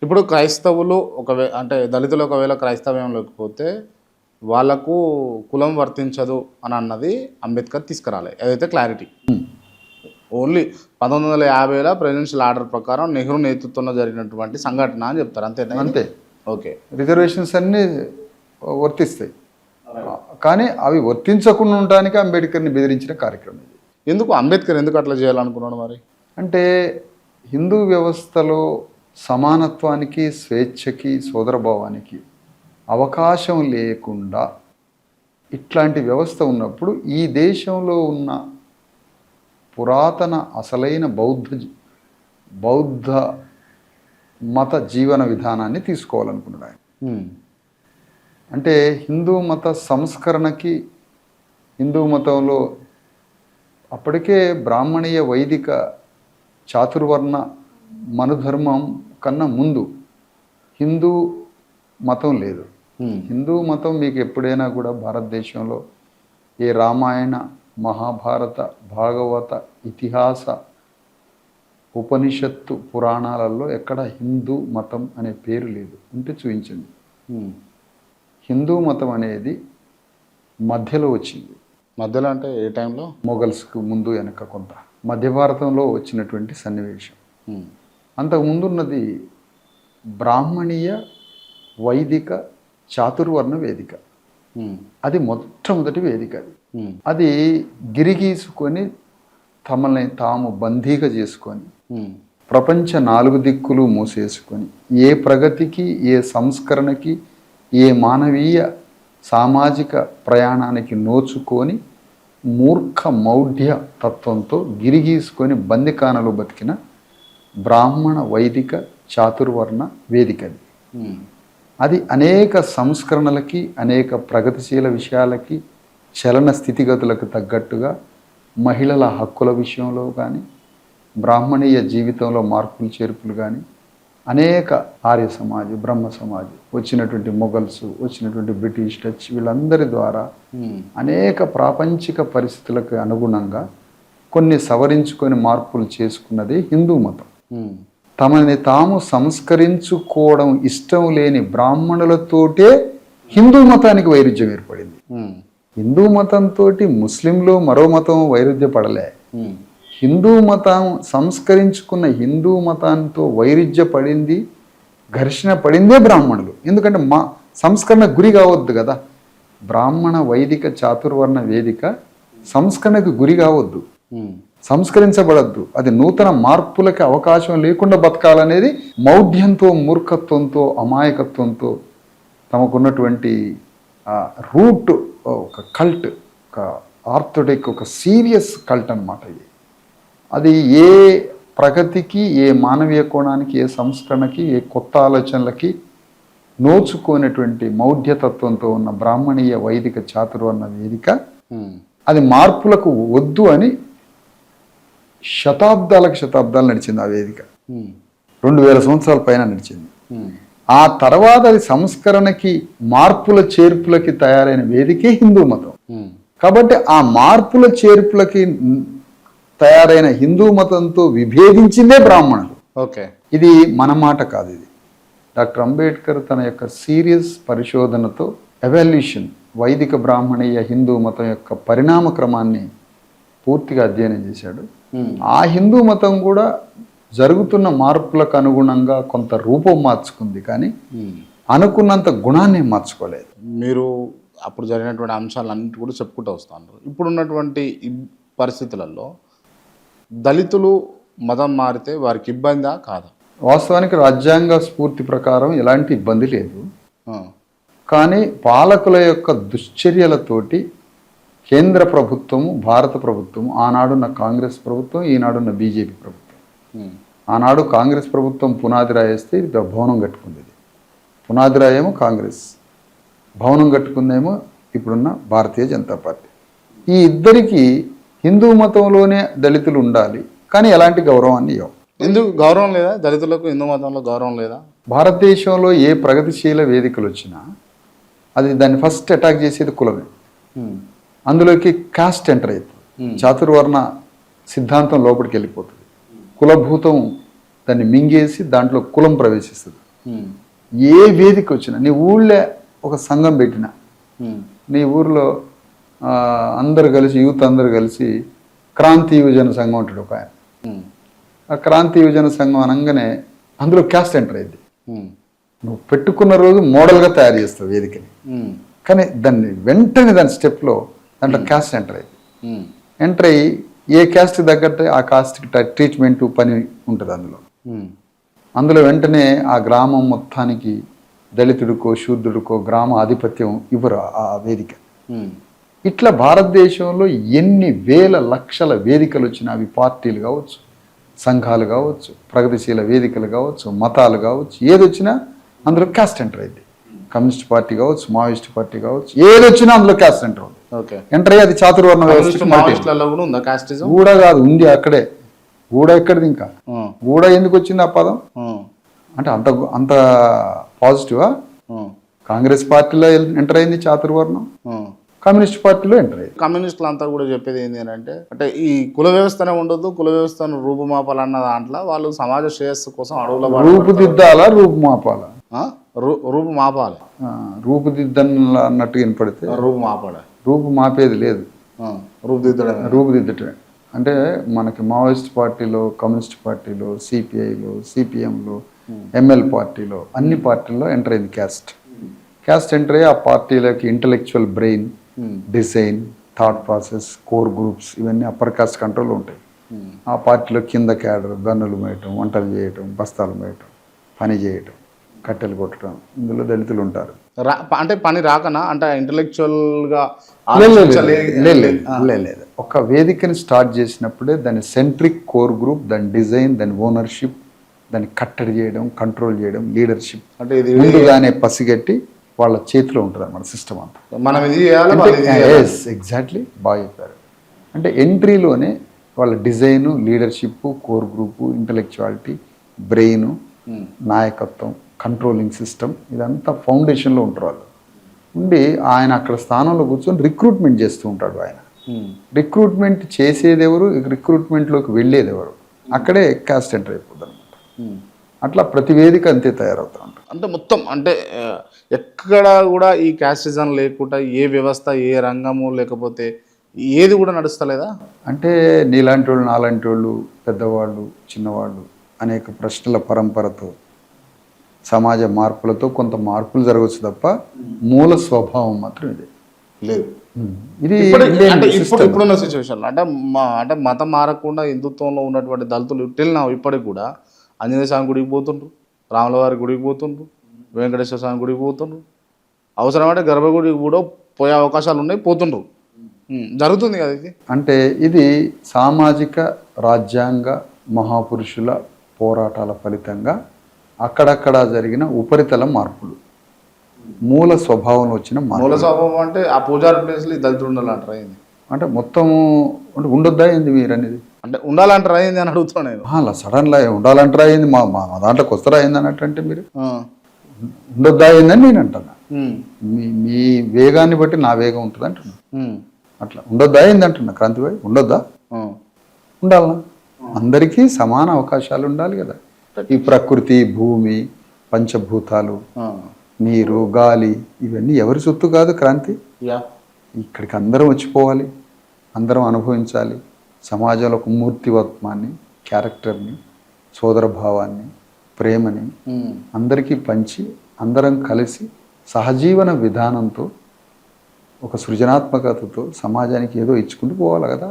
ఇప్పుడు క్రైస్తవులు అంటే దళితులు ఒకవేళ క్రైస్తవ్యం లేకపోతే వాళ్ళకు కులం వర్తించదు అని అన్నది అంబేద్కర్ తీసుకురాలే, ఏదైతే క్లారిటీ. ఓన్లీ 1950లో ప్రెసిడెన్షియల్ ఆర్డర్ ప్రకారం నెహ్రూ నేతృత్వంలో జరిగినటువంటి సంఘటన అని చెప్తారు, అంతేనా? అంతే. ఓకే. రిజర్వేషన్స్ అన్నీ వర్తిస్తాయి, కానీ అవి వర్తించకుండా ఉండడానికి అంబేద్కర్ని బెదిరించిన కార్యక్రమం ఇది. అంబేద్కర్ ఎందుకు అట్లా చేయాలనుకున్నాడు మరి? అంటే హిందూ వ్యవస్థలో సమానత్వానికి, స్వేచ్ఛకి, సోదరభావానికి అవకాశం లేకుండా ఇట్లాంటి వ్యవస్థ ఉన్నప్పుడు ఈ దేశంలో ఉన్న పురాతన అసలైన బౌద్ధ మత జీవన విధానాన్ని తీసుకోవాలనుకున్నాడు ఆయన. అంటే హిందూ మత సంస్కరణకి, హిందూ మతంలో అప్పటికే బ్రాహ్మణీయ వైదిక చాతుర్వర్ణ మనుధర్మం కన్నా ముందు హిందూ మతం లేదు. హిందూ మతం మీకు ఎప్పుడైనా కూడా భారతదేశంలో ఏ రామాయణ, మహాభారత, భాగవత, ఇతిహాస, ఉపనిషత్తు, పురాణాలలో ఎక్కడ హిందూ మతం అనే పేరు లేదు. ఉంటే చూపించండి. హిందూ మతం అనేది మధ్యలో వచ్చింది. మధ్యలో అంటే ఏ టైంలో? మొఘల్స్కు ముందు వెనక కొంత మధ్య భారతంలో వచ్చినటువంటి సన్నివేశం. అంతకుముందున్నది బ్రాహ్మణీయ వైదిక చాతుర్వర్ణ వేదిక. అది మొట్టమొదటి వేదిక. అది గిరిగీసుకొని తమల్ని తాము బందీగా చేసుకొని ప్రపంచ 4 దిక్కులు మూసేసుకొని ఏ ప్రగతికి, ఏ సంస్కరణకి, ఏ మానవీయ సామాజిక ప్రయాణానికి నోచుకొని మూర్ఖ మౌఢ్య తత్వంతో గిరిగీసుకొని బందికానలో బతికిన బ్రాహ్మణ వైదిక చాతుర్వర్ణ వేదిక. అది అనేక సంస్కరణలకి, అనేక ప్రగతిశీల విషయాలకి, చలన స్థితిగతులకు తగ్గట్టుగా మహిళల హక్కుల విషయంలో కానీ, బ్రాహ్మణీయ జీవితంలో మార్పులు చేర్పులు కానీ, అనేక ఆర్య సమాజ్, బ్రహ్మ సమాజ్, వచ్చినటువంటి మొఘల్స్, వచ్చినటువంటి బ్రిటిష్, డచ్, వీళ్ళందరి ద్వారా అనేక ప్రాపంచిక పరిస్థితులకు అనుగుణంగా కొన్ని సవరించుకొని మార్పులు చేసుకున్నది హిందూ మతం. తమని తాము సంస్కరించుకోవడం ఇష్టం లేని బ్రాహ్మణులతోటే హిందూ మతానికి వైరుధ్యం ఏర్పడింది. హిందూ మతంతో ముస్లింలు మరో మతం వైరుధ్య పడలే. హిందూ మతం సంస్కరించుకున్న హిందూ మతంతో వైరుధ్య పడింది, ఘర్షణ పడిందే బ్రాహ్మణులు. ఎందుకంటే మా సంస్కరణ గురి కావద్దు కదా. బ్రాహ్మణ వైదిక చాతుర్వర్ణ వేదిక సంస్కరణకు గురి కావద్దు, సంస్కరించబడద్దు. అది నూతన మార్పులకి అవకాశం లేకుండా బతకాలనేది మౌఢ్యంతో, మూర్ఖత్వంతో, అమాయకత్వంతో తమకున్నటువంటి రూట్, ఒక కల్ట్, ఒక ఆర్థోడిక్, ఒక సీరియస్ కల్ట్ అన్నమాట ఇది. అది ఏ ప్రగతికి, ఏ మానవీయ కోణానికి, ఏ సంస్కరణకి, ఏ కొత్త ఆలోచనలకి నోచుకోనటువంటి మౌఢ్యతత్వంతో ఉన్న బ్రాహ్మణీయ వైదిక చాతుర్వర్ణ వేదిక అది మార్పులకు వద్దు అని శతాబ్దాలు నడిచింది ఆ వేదిక. 2000 సంవత్సరాల పైన నడిచింది. ఆ తర్వాత అది సంస్కరణకి, మార్పుల చేర్పులకి తయారైన వేదికే హిందూ మతం. కాబట్టి ఆ మార్పుల చేర్పులకి తయారైన హిందూ మతంతో విభేదించిందే బ్రాహ్మణులు. ఓకే, ఇది మన మాట కాదు. ఇది డాక్టర్ అంబేద్కర్ తన యొక్క సీరియస్ పరిశోధనతో ఎవాల్యూషన్, వైదిక బ్రాహ్మణీయ హిందూ మతం యొక్క పరిణామ క్రమాన్ని పూర్తిగా అధ్యయనం చేశాడు. ఆ హిందూ మతం కూడా జరుగుతున్న మార్పులకు అనుగుణంగా కొంత రూపం మార్చుకుంది, కానీ అనుకున్నంత గుణాన్ని మార్చుకోలేదు. మీరు అప్పుడు జరిగినటువంటి అంశాలన్నింటి కూడా చెప్పుకుంటూ వస్తున్నారు. ఇప్పుడున్నటువంటి పరిస్థితులలో దళితులు మతం మారితే వారికి ఇబ్బందా కాదా? వాస్తవానికి రాజ్యాంగ స్ఫూర్తి ప్రకారం ఎలాంటి ఇబ్బంది లేదు. కానీ పాలకుల యొక్క దుశ్చర్యలతోటి కేంద్ర ప్రభుత్వము, భారత ప్రభుత్వము, ఆనాడున్న కాంగ్రెస్ ప్రభుత్వం, ఈనాడున్న బీజేపీ ప్రభుత్వం. ఆనాడు కాంగ్రెస్ ప్రభుత్వం పునాది రాయేస్తే ఇది భవనం కట్టుకుంది. పునాది రాయేమో కాంగ్రెస్, భవనం కట్టుకుందేమో ఇప్పుడున్న భారతీయ జనతా పార్టీ. ఈ ఇద్దరికి హిందూ మతంలోనే దళితులు ఉండాలి, కానీ ఎలాంటి గౌరవాన్ని ఇవ్వం. ఎందుకు గౌరవం లేదా దళితులకు? హిందూ మతంలో గౌరవం లేదా? భారతదేశంలో ఏ ప్రగతిశీల వేదికలు వచ్చినా అది దాన్ని ఫస్ట్ అటాక్ చేసేది కులమే. అందులోకి కాస్ట్ ఎంటర్ అవుతుంది. చాతుర్వర్ణ సిద్ధాంతం లోపలికి వెళ్ళిపోతుంది. కులభూతం దాన్ని మింగేసి దాంట్లో కులం ప్రవేశిస్తుంది. ఏ వేదిక వచ్చినా నీ ఊళ్ళో ఒక సంఘం పెట్టినా, నీ ఊర్లో అందరు కలిసి యూత్ అందరు కలిసి క్రాంతి యువజన సంఘం ఉంటాడు ఒక ఆయన. ఆ క్రాంతి యువజన సంఘం అనగానే అందులో క్యాస్ట్ ఎంటర్ అయింది. నువ్వు పెట్టుకున్న రోజు మోడల్గా తయారు చేస్తావు వేదికని, కానీ దాన్ని వెంటనే దాని స్టెప్లో దాంట్లో క్యాస్ట్ ఎంటర్ అయింది. ఎంటర్ అయ్యి ఏ క్యాస్ట్కి తగ్గట్టు ఆ కాస్ట్కి ట్రీట్మెంట్ పని ఉంటుంది అందులో వెంటనే ఆ గ్రామం మొత్తానికి దళితుడికో శూద్రుడికో గ్రామ ఆధిపత్యం ఇవ్వరు ఆ వేదిక. ఇట్లా భారతదేశంలో ఎన్ని వేల లక్షల వేదికలు వచ్చినా, అవి పార్టీలు కావచ్చు, సంఘాలు కావచ్చు, ప్రగతిశీల వేదికలు కావచ్చు, మతాలు కావచ్చు, ఏదొచ్చినా అందులో క్యాస్ట్ ఎంటర్ అయింది. కమ్యూనిస్ట్ పార్టీ కావచ్చు, మావోయిస్ట్ పార్టీ కావచ్చు, ఏదొచ్చినా అందులో క్యాస్ట్ ఎంటర్ అవుతుంది. ఎంటర్ అయ్యి అది చాతుర్వర్ణ వ్యవస్థ కూడా కాదు, ఉంది అక్కడే. గూడ ఎక్కడిది ఇంకా, గూడ ఎందుకు వచ్చింది ఆ పదం అంటే అంత అంత పాజిటివా? కాంగ్రెస్ పార్టీలో ఎంటర్ అయింది చాతుర్వర్ణం, కమ్యూనిస్ట్ పార్టీలో ఎంటర్ అయ్యింది. కమ్యూనిస్టులు అంతా కూడా చెప్పేది ఏంటి అంటే ఈ కుల వ్యవస్థనే ఉండొద్దు, కుల వ్యవస్థను రూపుమాపాలన్న దాంట్లో వాళ్ళు సమాజ శ్రేయస్సు కోసం అడవుల రూపుదిద్దాలా రూపుమాపాలా? రూపుమాపాలి. రూపుదిద్దన్ అన్నట్టు వినపడితే రూపుమాపాలి. రూపు మాపేది లేదు, రూపుదిద్దడమే. అంటే మనకి మావోయిస్ట్ పార్టీలో, కమ్యూనిస్ట్ పార్టీలో, సిపిఐలో, సిపిఎంలో, ఎంఎల్ పార్టీలో, అన్ని పార్టీల్లో ఎంటర్ అయింది క్యాస్ట్ ఎంటర్ అయ్యి ఆ పార్టీలకి intellectual brain, design, thought process, core groups ఇవన్నీ అప్పర్ కాస్ట్ కంట్రోల్ ఉంటాయి. ఆ పార్టీలో కింద క్యాడర్ గన్నులు మేయటం, వంటలు చేయటం, బస్తాలు మేయటం, పని చేయటం, కట్టెలు కొట్టడం, ఇందులో దళితులు ఉంటారు. అంటే పని రాకనా అంటే ఇంటలెక్చువల్గా లేదు. ఒక వేదికని స్టార్ట్ చేసినప్పుడే దాని సెంట్రిక్ కోర్ గ్రూప్, దాని డిజైన్, దాని ఓనర్షిప్, దాన్ని కట్టడి చేయడం, కంట్రోల్ చేయడం, లీడర్షిప్ అంటే ముందుగానే పసిగట్టి వాళ్ళ చేతిలో ఉంటుంది అన్నమాట సిస్టమ్ అంతా. మనం ఎగ్జాక్ట్లీ బాగా చెప్పారు. అంటే ఎంట్రీలోనే వాళ్ళ design, leadership, core group, intellectuality, brain, నాయకత్వం, కంట్రోలింగ్ సిస్టమ్ ఇదంతా ఫౌండేషన్లో ఉంటారు వాళ్ళు. ఉండి ఆయన అక్కడ స్థానంలో కూర్చొని రిక్రూట్మెంట్ చేస్తూ ఉంటాడు. ఆయన రిక్రూట్మెంట్ చేసేది ఎవరు, రిక్రూట్మెంట్లోకి వెళ్ళేది ఎవరు, అక్కడే క్యాస్ట్ ఎంటర్ అయిపోద్ది అనమాట. అట్లా ప్రతి వేదిక అంతే తయారవుతూ ఉంటారు. అంటే మొత్తం అంటే ఎక్కడ కూడా ఈ క్యాస్టిజం లేకుండా ఏ వ్యవస్థ, ఏ రంగము లేకపోతే ఏది కూడా నడుస్తలేదా? అంటే నీలాంటి వాళ్ళు, నాలాంటి వాళ్ళు, పెద్దవాళ్ళు, చిన్నవాళ్ళు అనేక ప్రశ్నల పరంపరతో, సమాజ మార్పులతో కొంత మార్పులు జరగవచ్చు తప్ప మూల స్వభావం మాత్రం ఇదే లేదు. ఇది ఇప్పుడున్న సిచ్యువేషన్లో అంటే మతం మారకుండా హిందుత్వంలో ఉన్నటువంటి దళితులు ఇప్పటికి కూడా ఆంజనేయ స్వామి గుడికి పోతుండ్రు, రాములవారి గుడికి పోతుండ్రు, వెంకటేశ్వర స్వామి గుడికి పోతుండ్రు, అవసరమంటే గర్భగుడికి కూడా పోయే అవకాశాలు ఉన్నాయి, పోతుండ్రు, జరుగుతుంది కదా ఇది. అంటే ఇది సామాజిక రాజ్యాంగ మహాపురుషుల పోరాటాల ఫలితంగా అక్కడక్కడ జరిగిన ఉపరితల మార్పులు, మూల స్వభావంలో వచ్చిన మూల స్వభావం అంటే ఆ పూజారి ప్లేస్లో దళితులు ఉండాలంటారు అయింది అంటే మొత్తము అంటే ఉండొద్దా అయింది మీరు అనేది అంటే ఉండాలంటారు అయింది అని అడుగుతున్నాను నేను. అలా సడన్లా ఉండాలంటారా అయింది మా దాంట్లోకి వస్తారా అయింది అన్నట్టు అంటే మీరు ఉండొద్దా అయిందని నేను అంటున్నా. మీ వేగాన్ని బట్టి నా వేగం ఉంటుంది అంటున్నా. అట్లా ఉండొద్దా అయింది అంటున్నా. క్రాంతిభాయ్ ఉండొద్దా? ఉండాలనా? అందరికీ సమాన అవకాశాలు ఉండాలి కదా. ఈ ప్రకృతి, భూమి, పంచభూతాలు, నీరు, గాలి ఇవన్నీ ఎవరి సొత్తు కాదు. క్రాంతి ఇక్కడికి అందరం వచ్చిపోవాలి, అందరం అనుభవించాలి. సమాజంలో ఒక మూర్తివత్వాన్ని, క్యారెక్టర్ని, సోదరభావాన్ని, ప్రేమని అందరికీ పంచి అందరం కలిసి సహజీవన విధానంతో ఒక సృజనాత్మకతతో సమాజానికి ఏదో ఇచ్చుకుంటూ పోవాలి కదా.